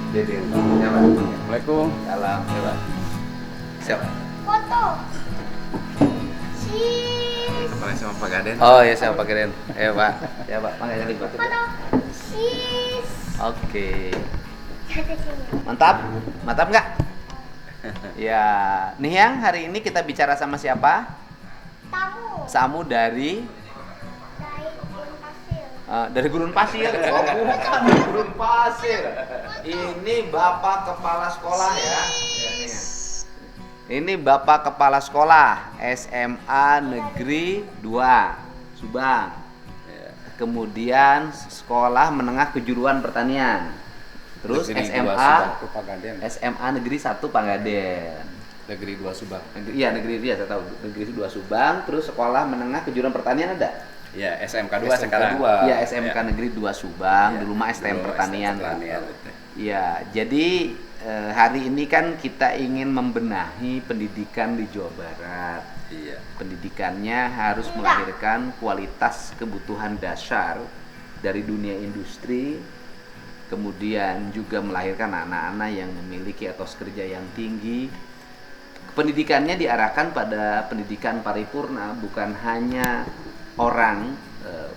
Deden. Siapa? Assalamualaikum. Salam. Siapa? Siapa? Foto. Sis. Boleh sama Pak Gaden? Oh ya, siapa Pak Deden? Pak. Siapa? Panggil tadi Pak. Foto. Sis. Oke. Ada sini. Mantap? Mantap nggak? Ya, nih yang hari ini kita bicara sama siapa? Tamu. Samu dari Dari Gunung Pasir. dari Gurun Pasir. Oh, bukan dari Gurun Pasir. Ini Bapak Kepala Sekolah ya. Ini Bapak Kepala Sekolah SMA Negeri 2 Subang. Kemudian Sekolah Menengah Kejuruan Pertanian. Terus Negeri 2 SMA Subang tuh Pak Gaden. SMA Negeri 1 Panggaden. Negeri 2 Subang. Iya, negeri dia saya tahu. Negeri 2 Subang, terus Sekolah Menengah Kejuruan Pertanian ada? Ya, SMK 2 SMK sekarang. 2. Iya, SMK Ya. Negeri 2 Subang, Ya. dulu mah STM Dulu Pertanian. STM Pertanian. Iya, jadi hari ini kan kita ingin membenahi pendidikan di Jawa Barat. Iya. Pendidikannya harus melahirkan kualitas kebutuhan dasar dari dunia industri, kemudian juga melahirkan anak-anak yang memiliki etos kerja yang tinggi. Pendidikannya diarahkan pada pendidikan paripurna, bukan hanya orang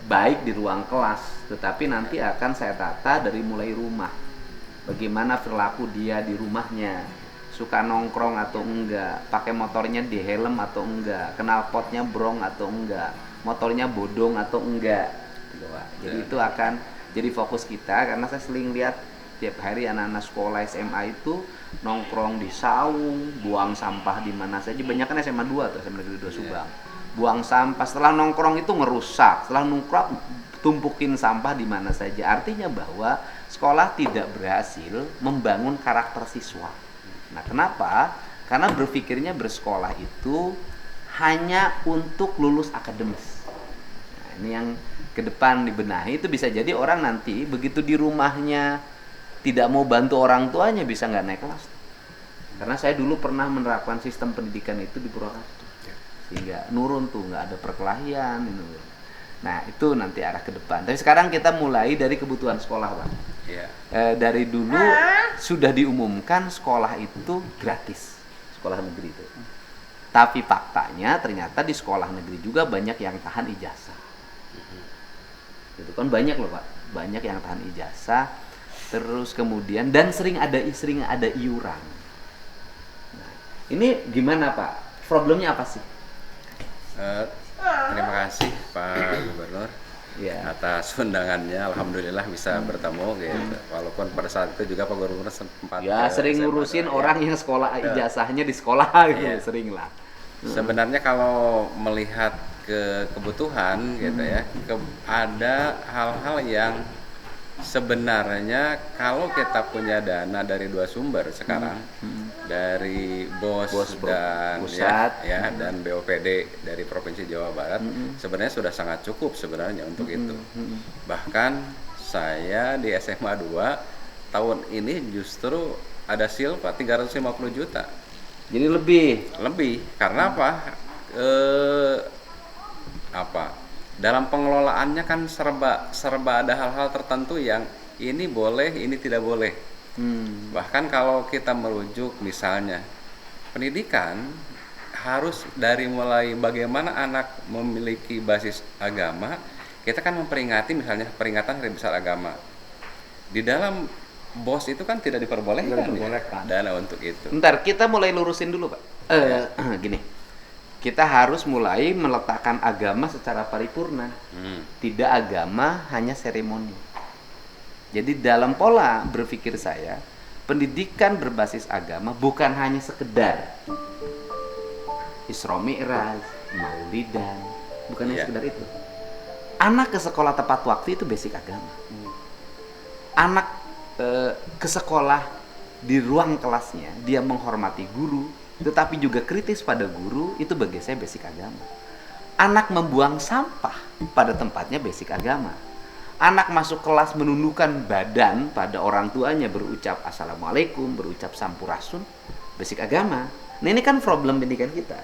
baik di ruang kelas, tetapi nanti akan saya tata dari mulai rumah. Bagaimana perilaku dia di rumahnya, suka nongkrong atau enggak, pakai motornya di helm atau enggak, knalpotnya brong atau enggak, motornya bodong atau enggak. Gitu, Pak. Jadi itu akan jadi fokus kita, karena saya sering lihat tiap hari anak-anak sekolah SMA itu nongkrong di saung, buang sampah di mana saja. Banyak kan SMA 2 tuh, SMA Negeri 2 Subang. Buang sampah, setelah nongkrong itu ngerusak, setelah nongkrong tumpukin sampah di mana saja. Artinya bahwa sekolah tidak berhasil membangun karakter siswa. Nah, kenapa? Karena berpikirnya bersekolah itu hanya untuk lulus akademis. Nah, ini yang ke depan dibenahi. Itu bisa jadi orang nanti begitu di rumahnya tidak mau bantu orang tuanya, bisa nggak naik kelas. Karena saya dulu pernah menerapkan sistem pendidikan itu di Purwakarta, sehingga nurun tuh, nggak ada perkelahian. Nah, itu nanti arah ke depan. Tapi sekarang kita mulai dari kebutuhan sekolah, Pak. Iya. Dari dulu sudah diumumkan sekolah itu gratis, sekolah negeri itu. Tapi faktanya ternyata di sekolah negeri juga banyak yang tahan ijazah. Itu kan banyak loh, Pak, banyak yang tahan ijazah. Terus kemudian dan sering ada iuran. Nah, ini gimana, Pak? Problemnya apa sih? Terima kasih Pak Gubernur Ya. atas undangannya. Alhamdulillah bisa bertemu gitu. Walaupun pada saat itu juga Pak Gubernur sempat Ya, sering SMA ngurusin ya. orang yang sekolah ijazahnya di sekolah gitu, Iya. sering lah. Sebenarnya kalau melihat ke kebutuhan gitu ya, ada hal-hal yang sebenarnya kalau kita punya dana dari dua sumber sekarang, dari BOS, BOS dan pusat. dan BOPD dari Provinsi Jawa Barat, sebenarnya sudah sangat cukup sebenarnya untuk itu. Bahkan saya di SMA 2 tahun ini justru ada silpa 350 juta. Jadi lebih. Karena apa? Dalam pengelolaannya kan serba ada hal-hal tertentu yang ini boleh, ini tidak boleh. Bahkan kalau kita merujuk misalnya pendidikan harus dari mulai bagaimana anak memiliki basis agama, kita kan memperingati misalnya peringatan Hari Besar Agama. Di dalam BOS itu kan tidak diperbolehkan, dana untuk itu. Bentar, kita mulai lurusin dulu, Pak. Gini. Kita harus mulai meletakkan agama secara paripurna. Tidak agama hanya seremoni. Jadi dalam pola berpikir saya, pendidikan berbasis agama bukan hanya sekedar Isra Mi'raj, Maulidan, bukan hanya sekedar itu. Anak ke sekolah tepat waktu itu basic agama. Anak ke sekolah di ruang kelasnya, dia menghormati guru, tetapi juga kritis pada guru, itu bagi saya basic agama. Anak membuang sampah pada tempatnya basic agama. Anak masuk kelas menundukkan badan pada orang tuanya, berucap assalamualaikum, berucap sampurasun, basic agama. Nah, ini kan problem pendidikan kita.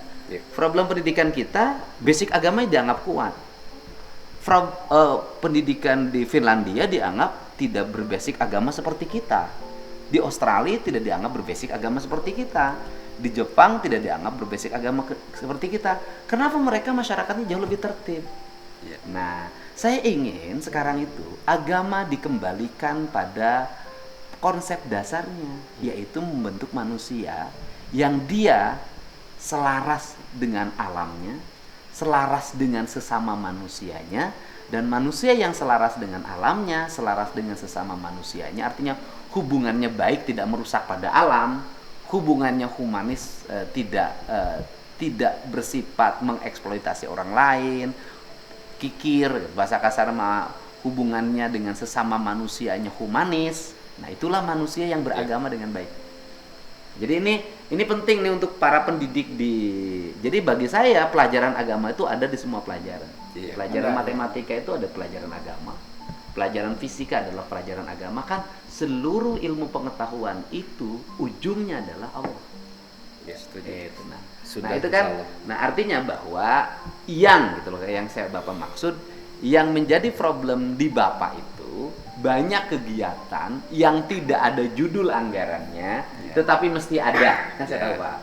Problem pendidikan kita, basic agama dianggap kuat. Pendidikan di Finlandia dianggap tidak berbasic agama seperti kita. Di Australia tidak dianggap berbasic agama seperti kita. Di Jepang tidak dianggap berbasic agama seperti kita. Kenapa mereka masyarakatnya jauh lebih tertib? Iya. Nah, saya ingin sekarang itu agama dikembalikan pada konsep dasarnya, yaitu membentuk manusia yang dia selaras dengan alamnya, selaras dengan sesama manusianya, dan manusia yang selaras dengan alamnya, selaras dengan sesama manusianya, artinya hubungannya baik, tidak merusak pada alam, hubungannya humanis, tidak bersifat mengeksploitasi orang lain, kikir, bahasa kasar hubungannya dengan sesama manusianya humanis. Nah, itulah manusia yang beragama dengan baik. Jadi ini penting nih untuk para pendidik jadi bagi saya pelajaran agama itu ada di semua pelajaran. Iya, Pelajaran matematika itu ada pelajaran agama. Pelajaran fisika adalah pelajaran agama, kan seluruh ilmu pengetahuan itu ujungnya adalah Allah. Ya, setuju. Itu nah. Sudah, Nah, itu kan insyaallah. nah artinya bahwa yang gitu loh yang saya Bapak maksud, yang menjadi problem di Bapak itu banyak kegiatan yang tidak ada judul anggarannya, tetapi mesti ada. Kan saya tahu, Pak.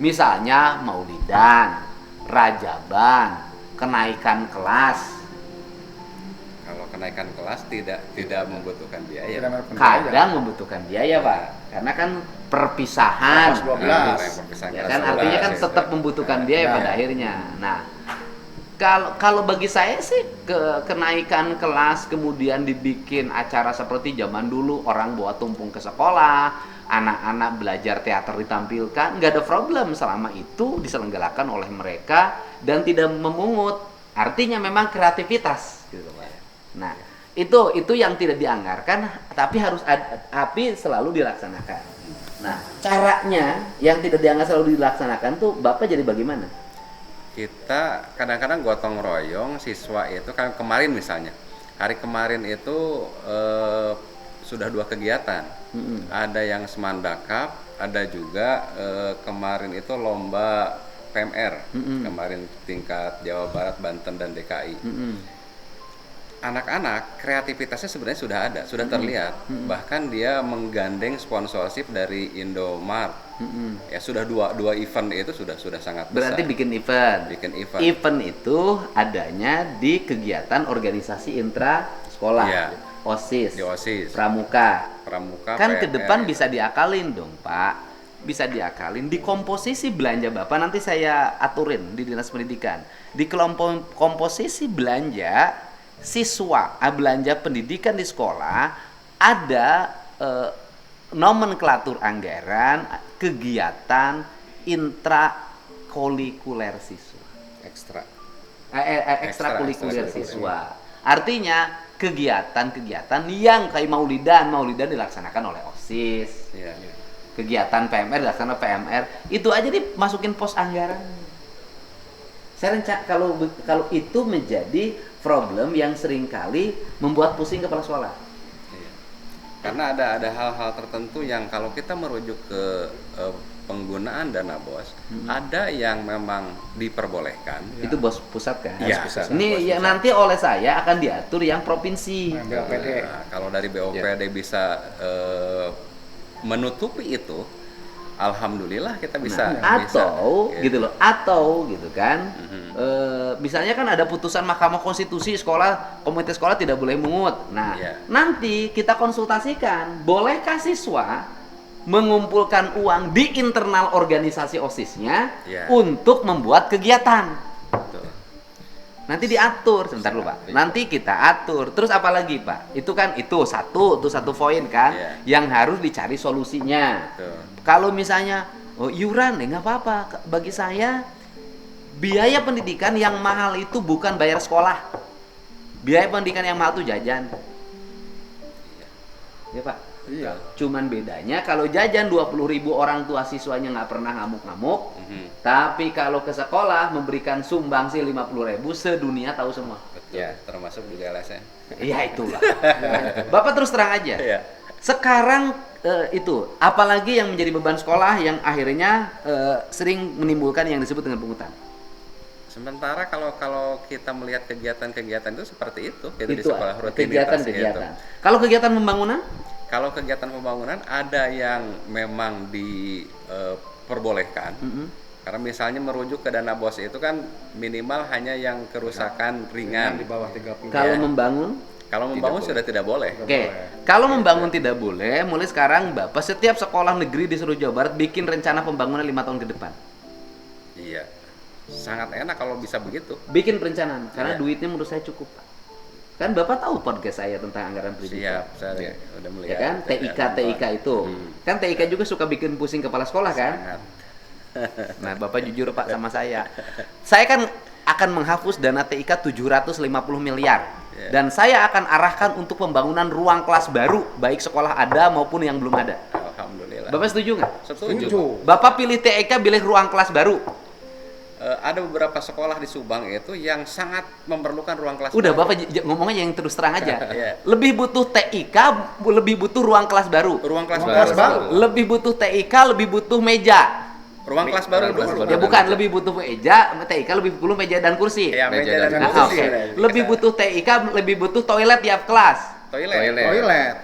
Misalnya maulidan, rajaban, kenaikan kelas. Kalau kenaikan kelas tidak membutuhkan biaya. Kadang membutuhkan biaya, Pak. Karena kan perpisahan. Kelas 12. Yang perpisahan Ya kelas kan artinya kan 12, tetap ya. membutuhkan biaya pada akhirnya. Nah, kalau bagi saya sih kenaikan kelas kemudian dibikin acara seperti zaman dulu, orang bawa tumpeng ke sekolah, anak-anak belajar teater ditampilkan, nggak ada problem selama itu diselenggarakan oleh mereka dan tidak memungut. Artinya memang kreativitas gitu, Pak. Nah, itu yang tidak dianggarkan tapi selalu dilaksanakan. Nah, caranya yang tidak dianggar selalu dilaksanakan tuh Bapak jadi bagaimana? Kita kadang-kadang gotong royong siswa itu kan kemarin misalnya hari kemarin itu sudah 2 kegiatan. Ada yang semandakap, ada juga kemarin itu lomba PMR kemarin tingkat Jawa Barat, Banten dan DKI. Anak-anak kreativitasnya sebenarnya sudah terlihat. Bahkan dia menggandeng sponsorship dari Indomart. Ya sudah dua event itu sudah sangat besar. Berarti bikin event. Event. Event itu adanya di kegiatan organisasi intra sekolah. Iya. OSIS. Di OSIS. Pramuka. Kan ke PMR. depan bisa diakalin dong, Pak. Bisa diakalin di komposisi belanja Bapak, nanti saya aturin di Dinas Pendidikan. Di kelompok komposisi belanja siswa, belanja pendidikan di sekolah ada nomenklatur anggaran kegiatan intrakurikuler siswa, ekstrakurikuler siswa. Artinya kegiatan-kegiatan yang kayak maulidan dilaksanakan oleh OSIS. Iya. Kegiatan PMR dilaksanakan PMR, itu aja dimasukin pos anggaran. Saya kalau itu menjadi problem yang seringkali membuat pusing kepala sekolah. Iya. Karena ada hal-hal tertentu yang kalau kita merujuk ke penggunaan dana BOS, ada yang memang diperbolehkan. Itu bos pusat kan? Iya, pusat. Ini bos yang pusat. nanti oleh saya akan diatur yang provinsi. BOPD. Nah, kalau dari BOPD bisa menutupi itu, alhamdulillah kita bisa. Atau bisa, gitu loh, atau gitu kan. Misalnya kan ada putusan Mahkamah Konstitusi komite sekolah tidak boleh mungut. Nah, nanti kita konsultasikan, bolehkah siswa mengumpulkan uang di internal organisasi OSIS-nya untuk membuat kegiatan. Betul. Nanti diatur, sebentar dulu Pak. Nanti kita atur. Terus apa lagi Pak? Itu kan itu satu poin kan, yang harus dicari solusinya. Betul. Kalau misalnya iuran, nggak apa-apa. Bagi saya biaya pendidikan yang mahal itu bukan bayar sekolah. Biaya pendidikan yang mahal itu jajan. Ya Pak. Iya. Cuman bedanya kalau jajan 20.000 orang tua siswanya nggak pernah ngamuk-ngamuk, tapi kalau ke sekolah memberikan sumbangsi 50.000 sedunia tahu semua. Betul. Termasuk juga LSM. Iya itulah. Bapak terus terang aja. Iya. Sekarang itu apalagi yang menjadi beban sekolah yang akhirnya sering menimbulkan yang disebut dengan pungutan. Sementara kalau kita melihat kegiatan-kegiatan itu seperti itu di Itu sekolah rutinitas kegiatan-kegiatan. gitu. Kalau kegiatan pembangunan? Kalau kegiatan pembangunan ada yang memang diperbolehkan. Karena misalnya merujuk ke dana BOS itu kan minimal hanya yang kerusakan ringan. Di bawah 30. Kalau membangun, Kalau membangun sudah tidak boleh. oke. Kalau membangun tidak boleh, mulai sekarang Bapak setiap sekolah negeri di seluruh Jawa Barat bikin rencana pembangunan 5 tahun ke depan. Iya. Sangat enak kalau bisa begitu. Bikin perencanaan, karena Iya. duitnya menurut saya cukup, Pak. Kan Bapak tahu podcast saya tentang anggaran pendidikan. Siap, saya udah Ya melihat. kan, TIK itu. Kan TIK juga suka bikin pusing kepala sekolah kan? Sangat. Nah, Bapak jujur Pak sama saya. Saya kan akan menghapus dana TIK 750 miliar. Yeah. Dan saya akan arahkan untuk pembangunan ruang kelas baru, baik sekolah ada maupun yang belum ada. Alhamdulillah. Bapak setuju nggak? Setuju. Bapak pilih TIK, pilih ruang kelas baru. Ada beberapa sekolah di Subang itu yang sangat memerlukan ruang kelas. Udah, baru. Bapak ngomongnya yang terus terang aja. Iya. Lebih butuh TIK, lebih butuh ruang kelas baru. Ruang kelas Ruang baru. kelas baru. Lebih butuh TIK, lebih butuh meja. Ruang kelas baru dulu. Ya bukan, lebih butuh meja, TIK lebih perlu meja dan kursi. Ya, meja dan Nah, kursi. oke. Lebih butuh TIK, lebih butuh toilet tiap kelas. Toilet. Toilet.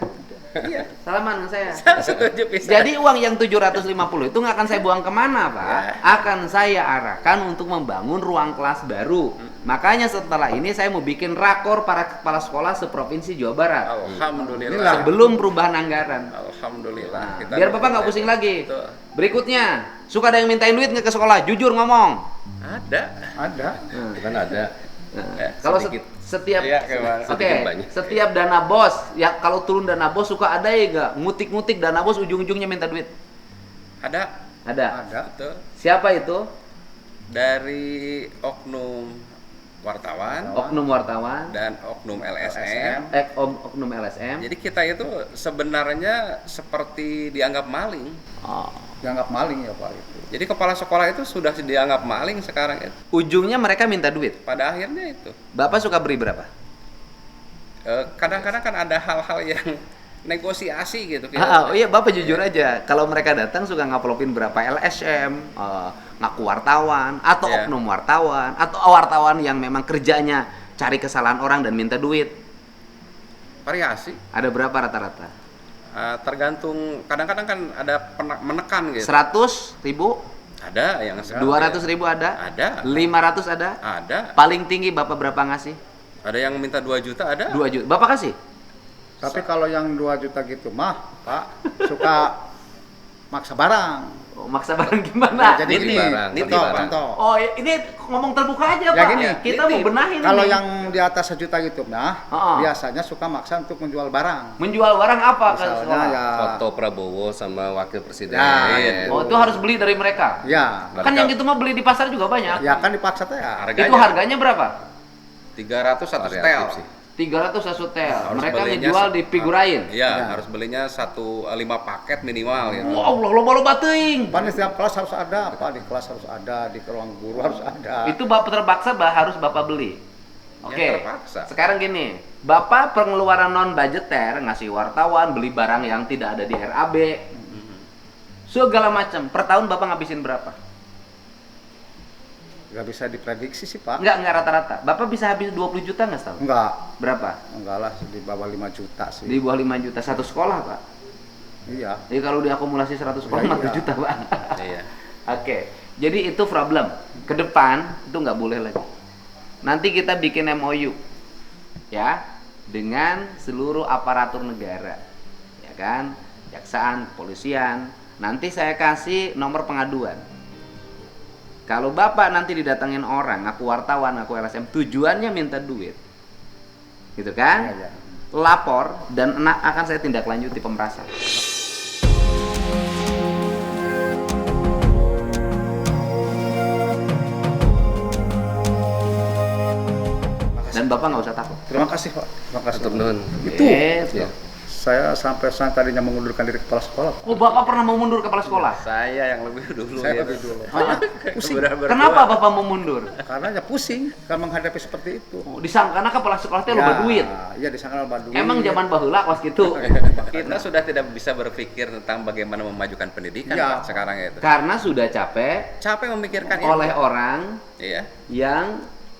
Iya. Salaman dengan saya. Setuju bisa. Jadi uang yang 750 itu nggak akan saya buang kemana, Pak? Ya. Akan saya arahkan untuk membangun ruang kelas baru. Makanya setelah ini saya mau bikin rakor para kepala sekolah seprovinsi Jawa Barat. Alhamdulillah. Sebelum perubahan anggaran. Alhamdulillah. Nah, Kita biar Bapak nggak pusing lagi. Betul. Berikutnya, suka ada yang mintain duit nggak ke sekolah? Jujur ngomong. Ada. Ada. Kan ada. Nah, kalau sedikit. setiap Iya, gimana? Oke, Sedikit banyak. setiap dana BOS, ya kalau turun dana BOS suka ada ya nggak? Ngutik-ngutik dana BOS ujung-ujungnya minta duit. Ada. Ada. Ada. Betul. Siapa itu? Dari oknum wartawan Oknum wartawan, dan oknum LSM. oknum LSM. Jadi kita itu sebenarnya seperti dianggap maling. Oh. Dianggap maling ya Pak itu. Jadi kepala sekolah itu sudah dianggap maling sekarang itu. Ujungnya mereka minta duit. Pada akhirnya itu. Bapak suka beri berapa? Kadang-kadang kan ada hal-hal yang negosiasi gitu. Oh iya, Bapak jujur aja. Kalau mereka datang suka ngaplopin berapa LSM, ngaku wartawan, atau Iya. oknum wartawan, atau wartawan yang memang kerjanya cari kesalahan orang dan minta duit. Variasi. Ada berapa rata-rata? Tergantung. Kadang-kadang kan ada menekan gitu. 100.000? Ada yang 200.000 ada? Ada. 500 ada? Ada. Paling tinggi Bapak berapa ngasih? Ada yang minta 2 juta ada. 2 juta. Bapak kasih? Tapi kalau yang 2 juta gitu mah, Pak, suka maksa barang. Oh, maksa barang gimana? Ya, jadi Nitip ini, barang, nitip contoh, barang. contoh. Oh, ini ngomong terbuka aja, Ya, Pak. gini, Kita mau nitip. benahin Kalau nih. yang di atas 1 juta gitu, nah, Oh. biasanya suka maksa untuk menjual barang. Menjual barang apa ke Misalnya sekolah? ya, Foto Prabowo sama wakil presiden. Ya, Oh, itu harus beli dari mereka. ya, Kan yang gitu mah beli di pasar juga banyak. ya kan dipaksa teh ya. Harganya Itu harganya berapa? 300 satu Variatif setel. sih. 300 satu tel. Harus Mereka belinya ngejual di figurain. Iya, Ya. harus belinya 5 paket minimal gitu. Wah, Allah, loba-loba teuing. Pan di setiap kelas harus ada, Pak, di kelas harus ada, di ruang guru harus ada. Itu Bapak terpaksa harus Bapak beli. Oke. Ya, terpaksa. Sekarang gini, Bapak pengeluaran non budgeter ngasih wartawan, beli barang yang tidak ada di RAB. Segala macam. Per tahun Bapak ngabisin berapa? Nggak bisa diprediksi sih, Pak. Enggak rata-rata. Bapak bisa habis 20 juta nggak setahun? Enggak, Berapa? enggak lah, di bawah 5 juta sih. Di bawah 5 juta satu sekolah, Pak. Iya. Jadi kalau diakumulasi 100 sekolah Ya, 4 iya. juta, Pak. Iya. Oke. Jadi itu problem. Ke depan itu nggak boleh lagi. Nanti kita bikin MOU. Ya, dengan seluruh aparatur negara. Ya kan? Kejaksaan, kepolisian. Nanti saya kasih nomor pengaduan. Kalau Bapak nanti didatengin orang, ngaku wartawan, ngaku LSM, tujuannya minta duit. Gitu kan? Iya, iya. Lapor dan akan saya tindak lanjuti pemerasan. Dan Bapak nggak usah takut. Terima kasih, Pak. Terima kasih. Atau non. Itu. Gitu. Ya. Saya sampai tadinya mengundurkan diri kepala sekolah. Oh, Bapak pernah mau mundur kepala sekolah? Saya yang lebih dulu Saya ya. lebih dulu. Hah? Pusing. Kenapa Bapak mau mundur? Karena ya pusing kalau menghadapi seperti itu. Oh, disangkana kepala sekolah teh loba duit. Iya, disangka loba duit. Emang zaman baheula pas gitu. Kita sudah tidak bisa berpikir tentang bagaimana memajukan pendidikan Iya. Pak, sekarang itu. Karena sudah capek Capek memikirkan itu. oleh orang Iya. yang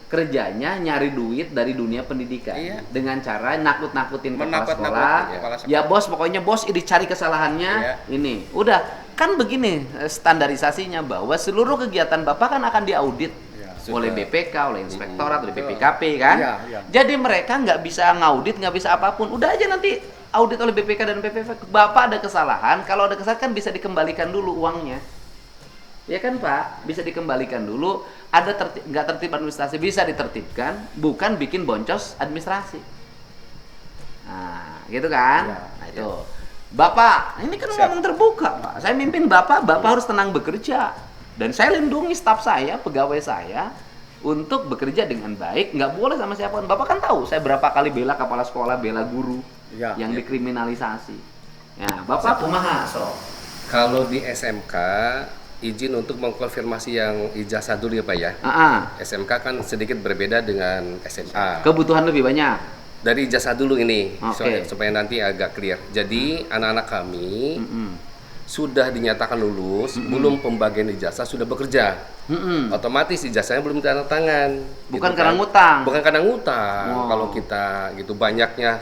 kerjanya nyari duit dari dunia pendidikan Iya. dengan cara nakut-nakutin kepala Menakut-nakutin sekolah. kepala sekolah. Ya bos, pokoknya bos ini cari kesalahannya. Iya. Ini udah kan begini standarisasinya bahwa seluruh kegiatan bapak kan akan diaudit Iya. oleh Sudah. BPK, oleh inspektorat, oleh BPKP kan. Iya, iya. Jadi mereka nggak bisa ngaudit, nggak bisa apapun. Udah aja nanti audit oleh BPK dan BPK. Bapak ada kesalahan, kalau ada kesalahan kan bisa dikembalikan dulu uangnya. Ya kan Pak, bisa dikembalikan dulu. Ada nggak tertib administrasi bisa ditertibkan, bukan bikin boncos administrasi. Nah, gitu kan? Iya, Nah itu, Bapak, ini kan ngomong terbuka Pak. Saya mimpin Bapak, Bapak harus tenang bekerja. Dan saya lindungi staf saya, pegawai saya, untuk bekerja dengan baik. Nggak boleh sama siapapun. Bapak kan tahu, saya berapa kali bela kepala sekolah, bela guru Iya. yang dikriminalisasi. Ya, Bapak kumaha so. Kalau di SMK izin untuk mengkonfirmasi yang ijazah dulu ya Pak ya. SMK kan sedikit berbeda dengan SMA. Kebutuhan lebih banyak. Dari ijazah dulu ini Oke. supaya nanti agak clear. Jadi anak-anak kami Mm-mm. sudah dinyatakan lulus, belum pembagian ijazah sudah bekerja. Mm-mm. Otomatis ijazahnya belum tanda tangan. Bukan gitu karena kan. ngutang. Bukan karena ngutang. Wow. Kalau kita gitu banyaknya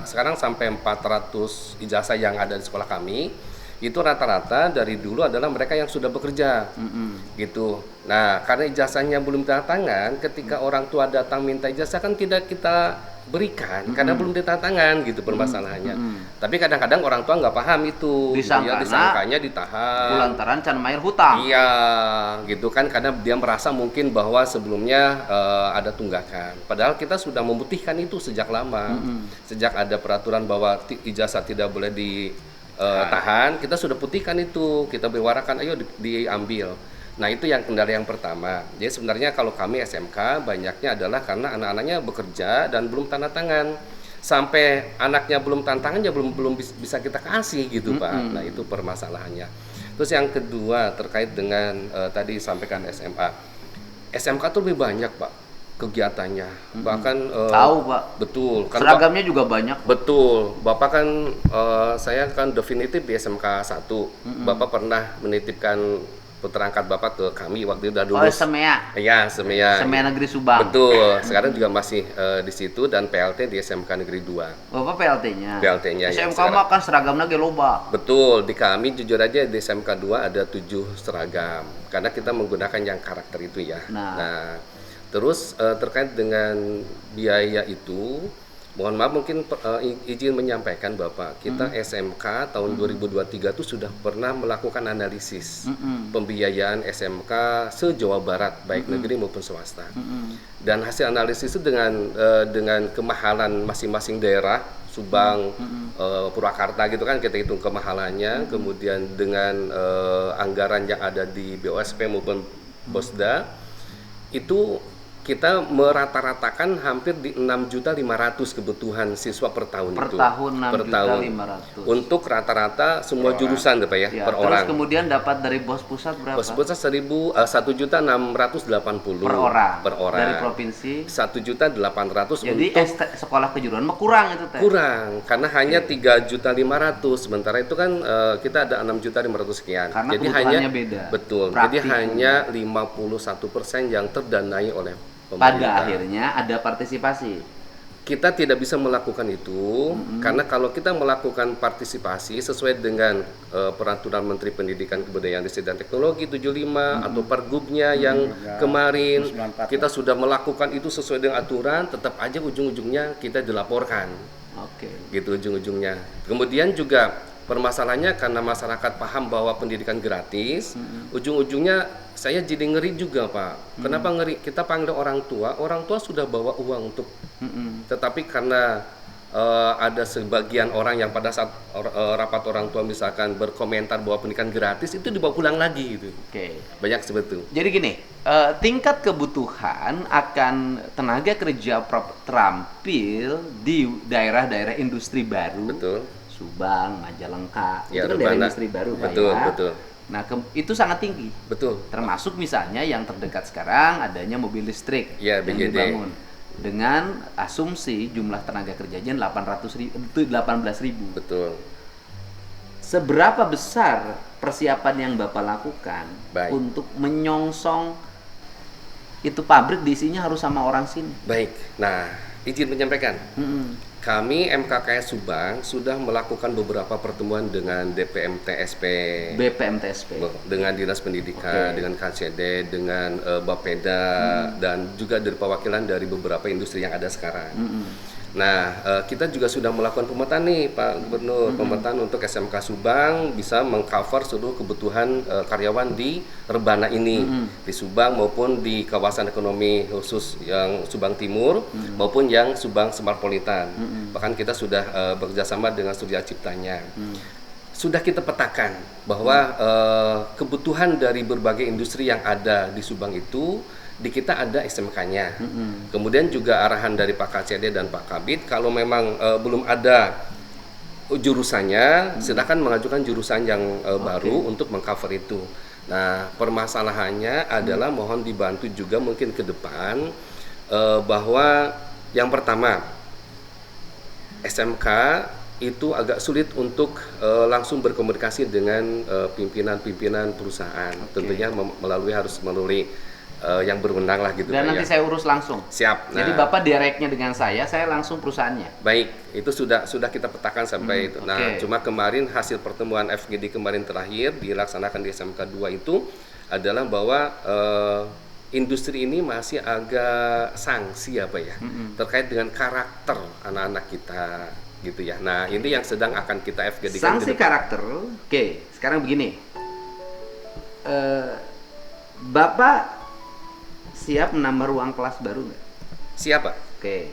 sekarang sampai 400 ijazah yang ada di sekolah kami. Itu rata-rata dari dulu adalah mereka yang sudah bekerja. Gitu. Nah, karena ijazahnya belum tanda tangan, ketika orang tua datang minta ijazah kan tidak kita berikan karena belum ditanda tangan gitu permasalahannya. Tapi kadang-kadang orang tua nggak paham itu. Disangkana disangkanya ditahan. Kulantaran can mayar hutang. Iya, gitu kan karena dia merasa mungkin bahwa sebelumnya ada tunggakan. Padahal kita sudah membuktikan itu sejak lama. Sejak ada peraturan bahwa ijazah tidak boleh ditahan, kita sudah putihkan itu. Kita bewarakan ayo diambil. Nah, itu yang kendala yang pertama. Jadi sebenarnya kalau kami SMK banyaknya adalah karena anak-anaknya bekerja dan belum tanda tangan. Sampai anaknya belum tanda tangan ya belum bisa kita kasih gitu, Pak. Nah, itu permasalahannya. Terus yang kedua terkait dengan tadi sampaikan SMA. SMK tuh lebih banyak, Pak, kegiatannya. Bahkan Tahu, Pak. betul. Kan Seragamnya juga banyak. betul. Bapak kan saya kan definitif di SMK 1. Bapak pernah menitipkan putra angkat Bapak ke kami waktu itu udah Oh, lulus. Semea. Iya, Semea. Semea Negeri Subang. Betul. Sekarang juga masih di situ dan PLT di SMK Negeri 2. Bapak PLT-nya. PLT-nya, ya, SMK sekarang. mah kan seragamnya ge loba. Betul, di kami jujur aja di SMK 2 ada 7 seragam. Karena kita menggunakan yang karakter itu ya. Nah. Terus terkait dengan biaya itu, mohon maaf mungkin izin menyampaikan Bapak, kita SMK tahun 2023 itu sudah pernah melakukan analisis pembiayaan SMK se-Jawa Barat, baik negeri maupun swasta. Dan hasil analisis itu dengan kemahalan masing-masing daerah, Subang, Purwakarta gitu kan kita hitung kemahalannya, kemudian dengan anggaran yang ada di BOSP maupun Bosda, itu kita merata-ratakan hampir di 6.500.000 kebutuhan siswa per tahun Per itu. tahun Per tahun. 6.500.000. Untuk rata-rata semua jurusan Pak ya, Ya, per terus orang. kemudian dapat dari bos pusat berapa? Bos pusat 1.680 Per orang. per orang. Dari provinsi. 1.800.000 Jadi untuk sekolah kejuruan mah kurang itu teh. kurang karena hanya 3.500.000 sementara itu kan kita ada 6.500.000 sekian. Karena Jadi kebutuhannya hanya beda. betul. Praktik. Jadi hanya 51% yang terdanai oleh Pada pemerintah. akhirnya ada partisipasi. Kita tidak bisa melakukan itu karena kalau kita melakukan partisipasi sesuai dengan peraturan Menteri Pendidikan Kebudayaan Riset dan Teknologi 75 atau Pergubnya yang kemarin 94. kita sudah melakukan itu sesuai dengan aturan, tetap aja ujung-ujungnya kita dilaporkan. Oke. Gitu ujung-ujungnya. Kemudian juga permasalahannya karena masyarakat paham bahwa pendidikan gratis, ujung-ujungnya saya jadi ngeri juga Pak. Kenapa ngeri? Kita panggil orang tua sudah bawa uang untuk, tetapi karena ada sebagian orang yang pada saat rapat orang tua misalkan berkomentar bahwa pendidikan gratis itu dibawa pulang lagi gitu. Oke. Banyak seperti itu. Jadi gini, tingkat kebutuhan akan tenaga kerja terampil di daerah-daerah industri baru. Betul. Subang, Majalengka, Ya, itu kan daerah Rebana. industri baru Pak Betul, ya. betul. Nah, itu sangat tinggi. Betul. Termasuk misalnya yang terdekat sekarang adanya mobil listrik Ya, yang BGD. dibangun dengan asumsi jumlah tenaga kerjanya 18.000. Betul. Seberapa besar persiapan yang Bapak lakukan Baik. untuk menyongsong itu pabrik diisinya harus sama orang sini. Baik. Nah, izin menyampaikan. Kami MKKS Subang sudah melakukan beberapa pertemuan dengan DPMTSP, BPMTSP. dengan Dinas Pendidikan, Oke. dengan KCD, dengan Bapeda, dan juga dari perwakilan dari beberapa industri yang ada sekarang. Nah, kita juga sudah melakukan pemetaan nih Pak Gubernur, pemetaan untuk SMK Subang bisa mengcover seluruh kebutuhan karyawan di Rebana ini, di Subang maupun di kawasan ekonomi khusus yang Subang Timur maupun yang Subang Semarpolitan. Bahkan kita sudah bekerjasama dengan Surya Ciptanya. Sudah kita petakan bahwa kebutuhan dari berbagai industri yang ada di Subang itu di kita ada SMK-nya. Kemudian juga arahan dari Pak KCD dan Pak Kabid, kalau memang belum ada jurusannya, silakan mengajukan jurusan yang baru untuk mengcover itu. Nah, permasalahannya adalah mohon dibantu juga mungkin ke depan bahwa yang pertama SMK itu agak sulit untuk langsung berkomunikasi dengan pimpinan-pimpinan perusahaan. Tentunya melalui yang berwenang lah gitu. Dan nanti saya urus langsung. Siap. Jadi Bapak direknya dengan saya langsung perusahaannya. Baik, itu sudah kita petakan sampai itu. Nah, cuma kemarin hasil pertemuan FGD kemarin terakhir dilaksanakan di SMK 2 itu adalah bahwa industri ini masih agak sanksi terkait dengan karakter anak-anak kita gitu ya. Nah, ini yang sedang akan kita FGD. Sanksi karakter. Oke, sekarang begini. Bapak siap menambah ruang kelas baru nggak? Siap, Pak. Oke.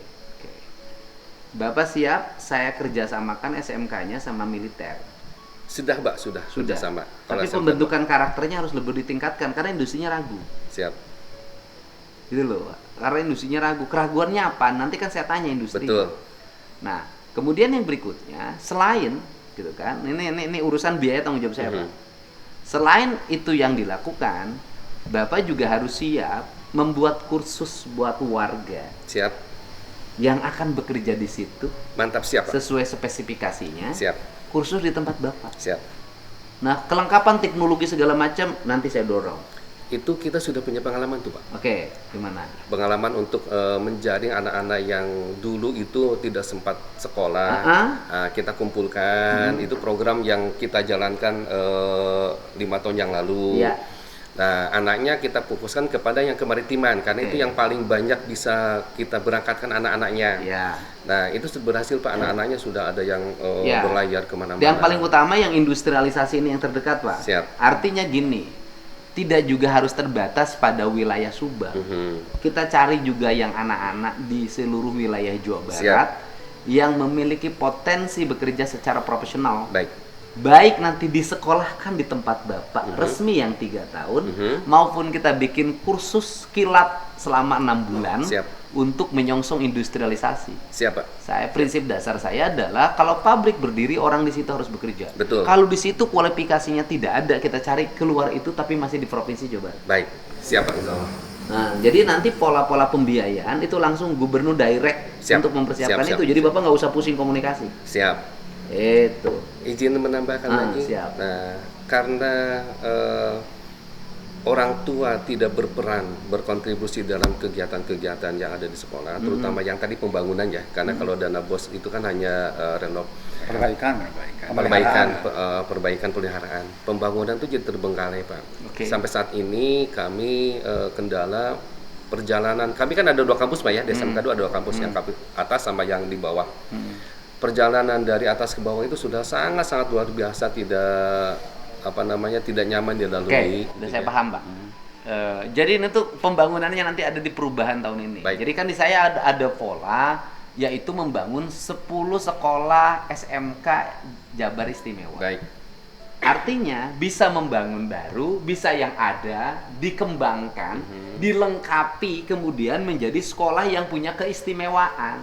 Bapak siap saya kerjasamakan SMK-nya sama militer? Sudah, Pak, sudah sama. Kalau Tapi SMK, pembentukan karakternya harus lebih ditingkatkan karena industrinya ragu. siap. Gitu loh, Pak. Karena industrinya ragu. Keraguannya apa? Nanti kan saya tanya industri. Betul. Nah, kemudian yang berikutnya, selain gitu kan, ini urusan biaya tanggung jawab saya, Pak. Selain itu yang dilakukan, Bapak juga harus siap membuat kursus buat warga Siap. yang akan bekerja di situ Mantap, siap, Pak. sesuai spesifikasinya. Siap. Kursus di tempat Bapak. Siap. Nah, kelengkapan teknologi segala macam nanti saya dorong. Itu kita sudah punya pengalaman tuh, Pak. Oke, gimana? Pengalaman untuk menjaring anak-anak yang dulu itu tidak sempat sekolah. Kita kumpulkan. Itu program yang kita jalankan 5 tahun yang lalu. Iya. Nah, anaknya kita fokuskan kepada yang kemaritiman karena itu yang paling banyak bisa kita berangkatkan anak-anaknya. Ya. Nah, itu berhasil, Pak. Anak-anaknya sudah ada yang berlayar kemana-mana. Yang paling utama yang industrialisasi ini yang terdekat, Pak. Siap. Artinya gini, tidak juga harus terbatas pada wilayah Subang. Kita cari juga yang anak-anak di seluruh wilayah Jawa Barat yang memiliki potensi bekerja secara profesional. Baik nanti disekolahkan di tempat Bapak resmi yang 3 tahun maupun kita bikin kursus kilat selama 6 bulan untuk menyongsong industrialisasi. Siap, Pak. Prinsip dasar saya adalah kalau pabrik berdiri orang di situ harus bekerja. Betul. Kalau di situ kualifikasinya tidak ada, kita cari keluar itu tapi masih di provinsi Jawa Barat. Baik. Siap, Pak. Nah, jadi nanti pola-pola pembiayaan itu langsung gubernur direct untuk mempersiapkan itu. Jadi Bapak nggak usah pusing komunikasi. Siap. Itu. Izin menambahkan lagi. Siap. Nah, karena orang tua tidak berkontribusi dalam kegiatan-kegiatan yang ada di sekolah, terutama yang tadi pembangunan ya, karena kalau dana BOS itu kan hanya perbaikan peliharaan. Pembangunan itu jadi terbengkalai, Pak. Sampai saat ini kami kendala perjalanan. Kami kan ada 2 kampus, Pak ya. Di SMK 2 ada 2 kampus, yang kampus atas sama yang di bawah. Perjalanan dari atas ke bawah itu sudah sangat luar biasa, tidak nyaman dilalui. Oke, udah saya paham, Pak. Jadi ini tuh pembangunannya nanti ada di perubahan tahun ini. Jadi kan di saya ada pola yaitu membangun 10 sekolah SMK Jabar Istimewa. Artinya bisa membangun baru, bisa yang ada dikembangkan, dilengkapi kemudian menjadi sekolah yang punya keistimewaan.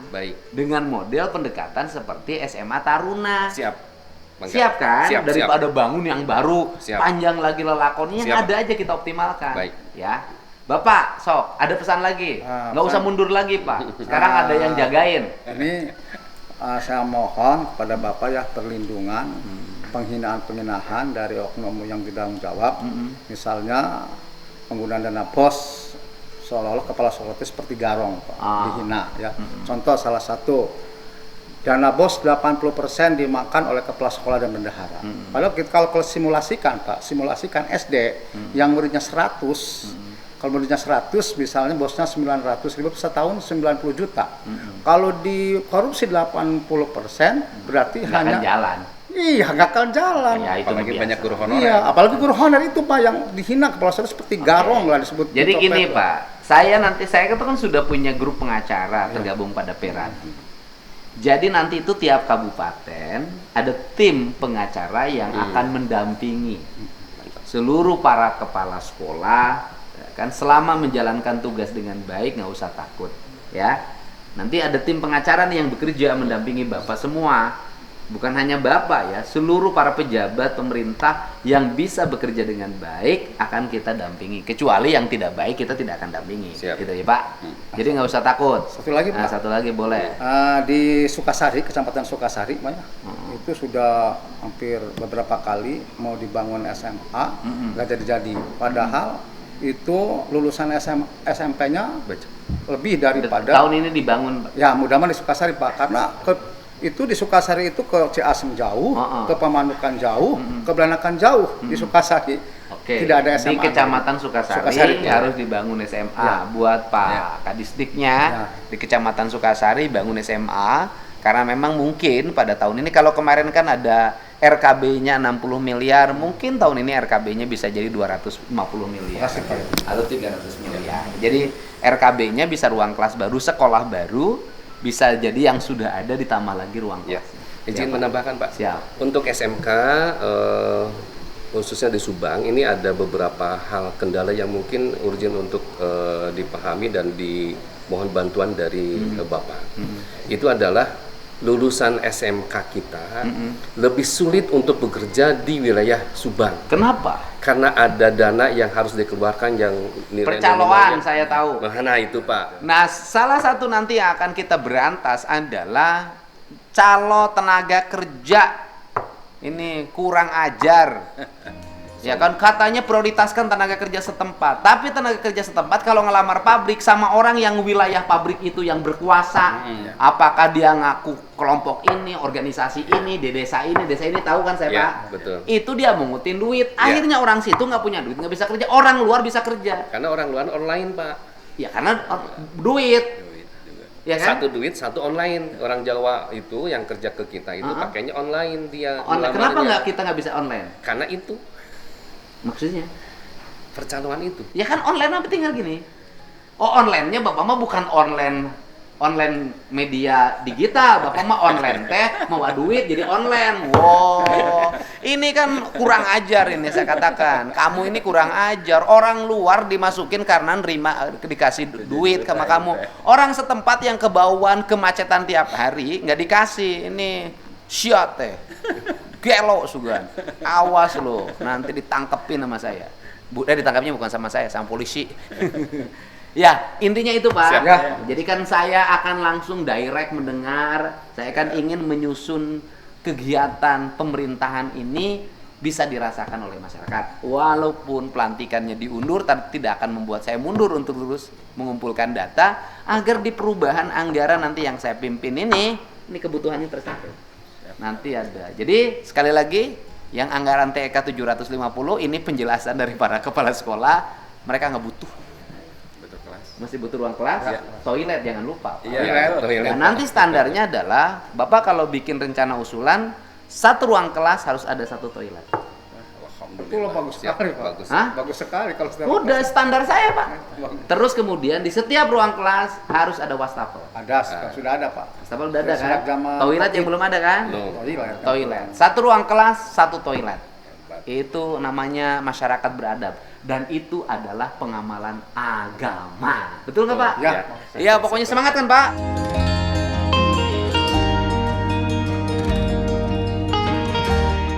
Dengan model pendekatan seperti SMA Taruna. Siap kan? Daripada bangun yang baru, panjang lagi lelakonnya, yang ada aja kita optimalkan. Ya. Bapak, sok, ada pesan lagi. Nggak usah mundur lagi, Pak. Sekarang ada yang jagain. Ini saya mohon kepada Bapak ya perlindungan, penghinaan dari oknum yang tidak menjawab. Misalnya penggunaan dana BOS seolah-olah kepala sekolah itu seperti garong, Pak, Ah. dihina ya. Contoh salah satu, dana BOS 80% dimakan oleh kepala sekolah dan bendahara. Padahal kalau simulasikan, Pak, simulasikan SD yang muridnya 100, kalau muridnya 100 misalnya bosnya 900.000 setahun 90 juta. Kalau dikorupsi 80% berarti Nggak akan hanya jalan. iya nggak akan jalan. Ya, itu Apalagi biasa. banyak guru honorer. Iya, apalagi guru honor itu Pak yang dihina kepala sekolah seperti garong lah disebut. Jadi copet gini lah. Pak, saya itu kan sudah punya grup pengacara tergabung pada Peradi. Jadi nanti itu tiap kabupaten ada tim pengacara yang akan mendampingi seluruh para kepala sekolah, ya kan, selama menjalankan tugas dengan baik, nggak usah takut, ya. Nanti ada tim pengacara nih yang bekerja mendampingi Bapak semua. Bukan hanya Bapak ya, seluruh para pejabat pemerintah yang bisa bekerja dengan baik akan kita dampingi. Kecuali yang tidak baik kita tidak akan dampingi. Siap. Gitu ya Pak. Jadi nggak usah takut. Satu lagi, Nah, Pak. satu lagi boleh. Di Sukasari, Kecamatan Sukasari, Pak, ya, itu sudah hampir beberapa kali mau dibangun SMA, nggak jadi-jadi. Padahal itu lulusan SMP-nya lebih daripada Tahun ini dibangun Pak. ya mudah-mudahan di Sukasari, Pak, karena itu di Sukasari itu ke Ciasem jauh, ke Pamandukan jauh, ke Belanakan jauh di Sukasari. Oke. Tidak ada Di SMA. Kecamatan Sukasari, Sukasari, ya. harus dibangun SMA Ya. buat Pak Ya. Kadisdiknya Ya. di Kecamatan Sukasari bangun SMA karena memang mungkin pada tahun ini kalau kemarin kan ada RKB-nya 60 miliar, mungkin tahun ini RKB-nya bisa jadi 250 miliar Makasih, Pak. atau 300 miliar. Jadi RKB-nya bisa ruang kelas baru, sekolah baru, bisa jadi yang sudah ada ditambah lagi ruang Ya, kelas. izin Siap, Pak. menambahkan Pak. Siap. Untuk SMK khususnya di Subang ini ada beberapa hal kendala yang mungkin urgent untuk dipahami dan dimohon bantuan dari Bapak. Itu adalah lulusan SMK kita lebih sulit untuk bekerja di wilayah Subang Kenapa? karena ada dana yang harus dikeluarkan yang nilai Percaloan nominalnya. saya tahu. Nah itu Pak. Nah, salah satu nanti yang akan kita berantas adalah calo tenaga kerja. Ini kurang ajar. Ya kan katanya prioritaskan tenaga kerja setempat. Tapi tenaga kerja setempat kalau ngelamar pabrik sama orang yang wilayah pabrik itu yang berkuasa, apakah dia ngaku kelompok ini, organisasi ini, di desa ini, tahu kan saya Ya, Pak? betul. Itu dia mengutin duit. Akhirnya orang situ nggak punya duit, nggak bisa kerja. Orang luar bisa kerja. Karena orang luar online Pak. Ya karena duit. Ya kan? Satu duit, satu online. Orang Jawa itu yang kerja ke kita itu pakainya online dia. Online. Kenapa ngelamarnya. nggak kita nggak bisa online? Karena itu Maksudnya? percaloan itu. Ya kan online apa tinggal gini. Oh onlinenya Bapak mah bukan online media digital. Bapak mah online teh mau duit jadi online. Wow. Ini kan kurang ajar ini saya katakan. Kamu ini kurang ajar. Orang luar dimasukin karena dikasih duit sama kamu. Orang setempat yang kebauan kemacetan tiap hari nggak dikasih. Ini syat teh. Gelo sugan. Awas lo, nanti ditangkepin sama saya. Ditangkapnya bukan sama saya, sama polisi. Ya, intinya itu Pak. Siap. Ya. Jadi kan saya akan langsung direct mendengar. Saya kan ingin menyusun kegiatan pemerintahan ini bisa dirasakan oleh masyarakat. Walaupun pelantikannya diundur, tapi tidak akan membuat saya mundur untuk terus mengumpulkan data agar di perubahan anggaran nanti yang saya pimpin ini kebutuhannya tercapai. Nanti ada. Jadi sekali lagi yang anggaran TK 750 ini penjelasan dari para kepala sekolah, mereka nggak butuh. Betul kelas. Masih butuh ruang kelas, toilet jangan lupa. Iya, Nah, nanti standarnya adalah Bapak kalau bikin rencana usulan satu ruang kelas harus ada satu toilet. Itu loh bagus Siap, sekali, Pak. bagus. Hah? Bagus sekali kalau sudah Udah standar saya Pak. Terus kemudian di setiap ruang kelas harus ada wastafel. ada, sudah ada, Pak. Wastafel udah ada kan? Sudah zaman Toilet yang belum ada kan? Belum. Toilet. Satu ruang kelas, satu toilet. Itu namanya masyarakat beradab. Dan itu adalah pengamalan agama. Betul nggak Pak? Ya. Iya, pokoknya semangat kan Pak?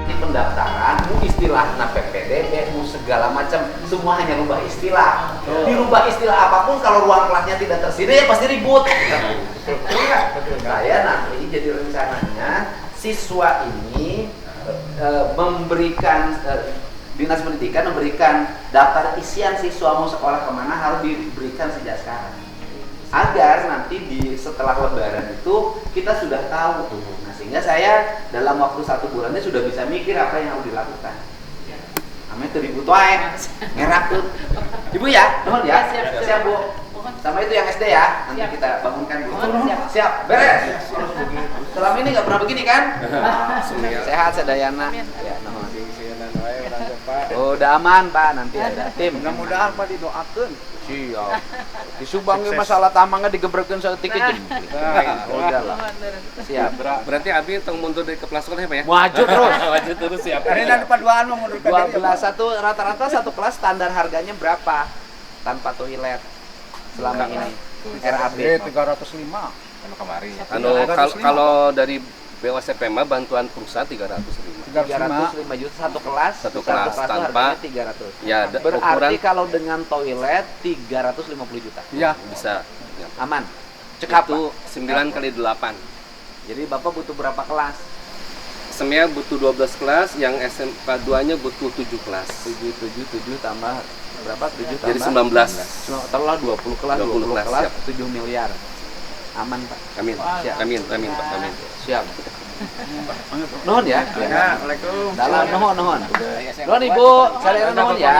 Ini pendaftaran, istilah PPDB, segala macam, semua hanya rubah istilah. Dirubah istilah apapun, kalau ruang kelasnya tidak tersedia, ya pasti ribut. Saya nanti jadi rencananya siswa ini memberikan Dinas Pendidikan memberikan daftar isian siswa mau sekolah kemana harus diberikan sejak sekarang, agar nanti setelah Lebaran itu kita sudah tahu. Nah, sehingga saya dalam waktu 1 bulan ini sudah bisa mikir apa yang harus dilakukan. Namanya itu ribu tuae, ngerak tuh. Ibu ya, nuhun ya. Siap Bu. Sama itu yang SD ya, nanti kita bangunkan dulu. Siap, beres. Selama ini nggak pernah begini kan? Sehat sedayana. Ya, nuhun. Udah aman Pak, nanti ada tim. Mudah-mudahan Pak didoakan. Siap. Di Subang ge masalah tamangnya digebrekeun saeutik jeung. Udah lah. Siap. Berarti Abi tong mundur dari kepala sekolah ya Pak ya? Maju terus. Maju terus siap. Ini nanti paduaan mengundurkan 12 rata-rata satu kelas standar harganya berapa? Tanpa toilet selama ini. RAB 305. Kalau dari BOSP mah bantuan perusahaan 305. 305 juta satu kelas. Satu kelas tuh tanpa harganya 300. Ya, Berarti kalau dengan toilet 350 juta. Iya. bisa. Ya. Aman. Cekap. Itu 9 kali 8. Jadi Bapak butuh berapa kelas? SEMIA butuh 12 kelas, yang SMK 2-nya butuh 7 kelas. 7 tambah berapa? 7 tambah Jadi 19. Taruhlah 20 kelas, 20 kelas, siap. 7 miliar. Aman Pak. Amin. Siap. Amin Pak. Amin. Siap. Nuhun ya. Assalamualaikum. Dalam nuhun. Nuhun Ibu, saya nuhun ya.